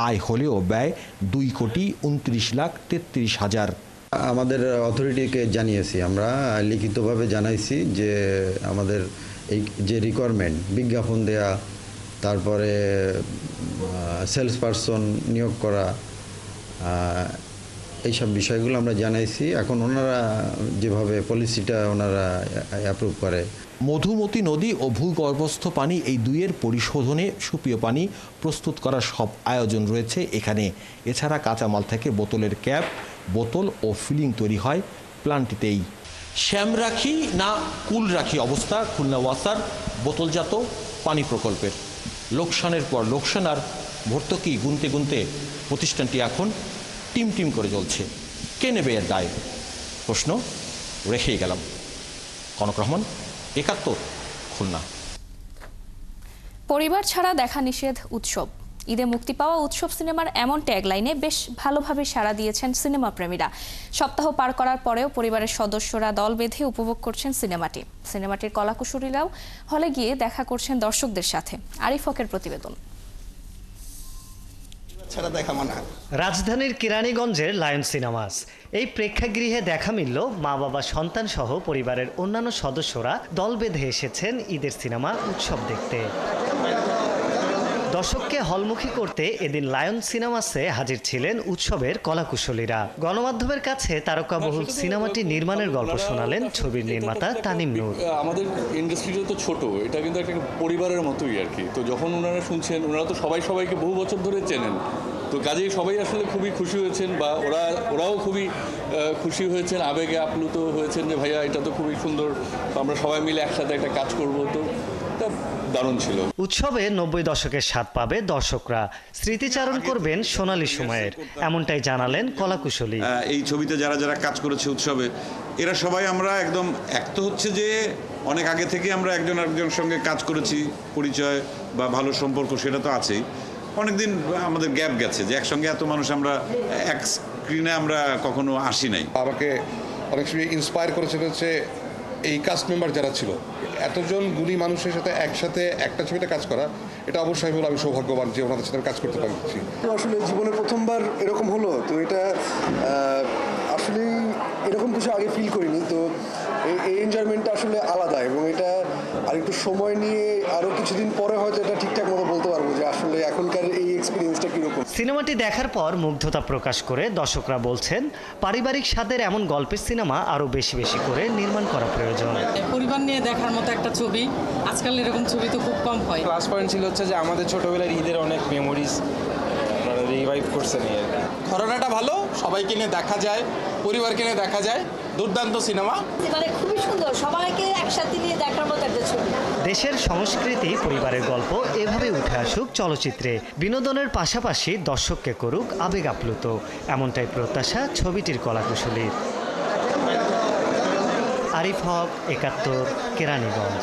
আয় হলেও ব্যয় 2,29,33,000। আমাদের অথরিটিকে জানিয়েছি, আমরা লিখিতভাবে জানাইছি যে আমাদের এই যে রিকোয়ারমেন্ট, বিজ্ঞাপন দেয়া, তারপরে সেলস পারসন নিয়োগ করা, এইসব বিষয়গুলো আমরা জানাইছি। এখন ওনারা যেভাবে পলিসিটা ওনারা অ্যাপ্রুভ করে। মধুমতি নদী ও ভূগর্ভস্থ পানি এই দুইয়ের পরিশোধনে সুপেয় পানি প্রস্তুত করার সব আয়োজন রয়েছে এখানে। এছাড়া কাঁচামাল থেকে বোতলের ক্যাপ, বোতল ও ফিলিং তৈরি হয় প্ল্যান্টটিতেই। শ্যামরাখি না কুলরাখি অবস্থা খুলনা ওয়াসার বোতলজাত পানি প্রকল্পের। লোকসানের পর লোকসান আর ভর্তুকি গুনতে গুনতে প্রতিষ্ঠানটি এখন টিম করে চলছে। কে নেবে এর দায়? প্রশ্ন রেখেই গেলাম। কনক রহমান, ৭১, খুলনা। পরিবার ছাড়া দেখা নিষেধ উৎসব। ঈদে মুক্তি পাওয়া উৎসব সিনেমার এমন ট্যাগলাইনে বেশ ভালোভাবে সাড়া দিয়েছেন সিনেমা প্রেমীরা। সপ্তাহ পার করার পরেও পরিবারের সদস্যরা দল বেঁধে উপভোগ করছেন সিনেমাটির কলাকুশলীরাও হলে গিয়ে দেখা করছেন দর্শকদের সাথে। আরিফ হকের প্রতিবেদন। রাজধানীর কেরানীগঞ্জের লায়ন সিনেমাস, এই প্রেক্ষাগৃহে দেখা মিলল মা বাবা সন্তান সহ পরিবারের অন্যান্য সদস্যরা দল বেঁধে এসেছেন ঈদের সিনেমা উৎসব দেখতে। দর্শককে হলমুখী করতে এদিন লায়ন সিনেমাসে হাজির ছিলেন উৎসবের কলাকুশলীরা। গণমাধ্যমের কাছে তারকাবহুল সিনেমাটি নির্মাণের গল্প শোনালেন ছবির নির্মাতা তানিম নূর। আমাদের ইন্ডাস্ট্রিটা তো ছোট, এটা কিন্তু একটা পরিবারের মতোই আর কি। তো যখন ওনারা শুনছেন, ওনারা তো সবাইকে বহু বছর ধরে চেনেন, তো কাজেই সবাই আসলে খুবই খুশি হয়েছেন, বা ওরাও খুবই খুশি হয়েছেন, আবেগে আপ্লুত হয়েছেন যে ভাইয়া এটা তো খুবই সুন্দর, আমরা সবাই মিলে একসাথে একটা কাজ করব। তো এটা দারুণ ছিল। উৎসবে 90 দশকের স্বাদ পাবে দর্শকরা, স্মৃতিচারণ করবেন সোনালী সময়ের, এমনটাই জানালেন কলাকুশলী। এই ছবিতে যারা কাজ করেছে উৎসবে, এরা সবাই আমরা একদম এক তো হচ্ছে যে অনেক আগে থেকে আমরা একজন আরেকজনের সঙ্গে কাজ করেছি, পরিচয় বা ভালো সম্পর্ক সেটা তো আছেই। অনেকদিন আমাদের গ্যাপ গেছে যে একসঙ্গে এত মানুষ আমরা এক স্ক্রিনে আমরা কখনো আসি নাই। আমাকে অনেক সময় ইন্সপায়ার করেছিল হচ্ছে এই কাস্ট মেম্বার যারা ছিল, এতজন গুণী মানুষের সাথে একসাথে একটা ছবিতে কাজ করা, এটা অবশ্যই বলে আমি সৌভাগ্যবান যে ওনাদের সাথে কাজ করতে পারছি। তো আসলে জীবনের প্রথমবার এরকম হলো, তো এটা আসলে এরকম কিছু আগে ফিল করিনি। তো এই এনজয়মেন্টটা আসলে আলাদা, এবং এটা আর একটু সময় নিয়ে আরও কিছুদিন পরে হয়তো এটা ঠিকঠাক মতো বলতে পারবো যে আসলে এখনকার এই এক্সপিরিয়েন্সটা কীরকম। সিনেমাটি দেখার পর মুগ্ধতা প্রকাশ করে দর্শকরা বলছেন, পারিবারিক স্বাদের এমন গল্পের সিনেমা আরও বেশি করে নির্মাণ করা প্রয়োজন। পরিবার নিয়ে দেখার মতো একটা ছবি, আজকাল এরকম ছবি তো খুব কম হয়। প্লাস পয়েন্ট ছিল হচ্ছে যে আমাদের ছোটবেলার ঈদের অনেক মেমোরিজ রিভাইভ করছে নিয়ে। ঘটনাটা ভালো, সবাইকে নিয়ে দেখা যায়, পরিবারকে নিয়ে দেখা যায়, দুর্দান্ত সিনেমা, মানে খুবই সুন্দর, সবাইকে একসাথে নিয়ে দেখার মতো একটা ছবি। দেশের সংস্কৃতি, পরিবারের গল্প এভাবে উঠে আসুক চলচ্চিত্রে, বিনোদনের পাশাপাশি দর্শককে করুক আবেগ আপ্লুত, এমনটাই প্রত্যাশা ছবিটির কলাকুশলীর। আরিফ হক, ৭১, কেরানীগঞ্জ।